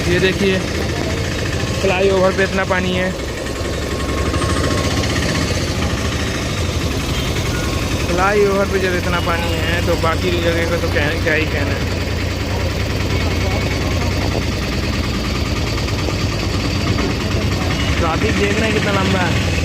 ये देखिए fly over पे इतना पानी है। फ्लाई ओवर पे जब इतना पानी है तो बाकी जगह का तो क्या ही कहना है। ट्रैफिक देख रहे हैं कितना लंबा है।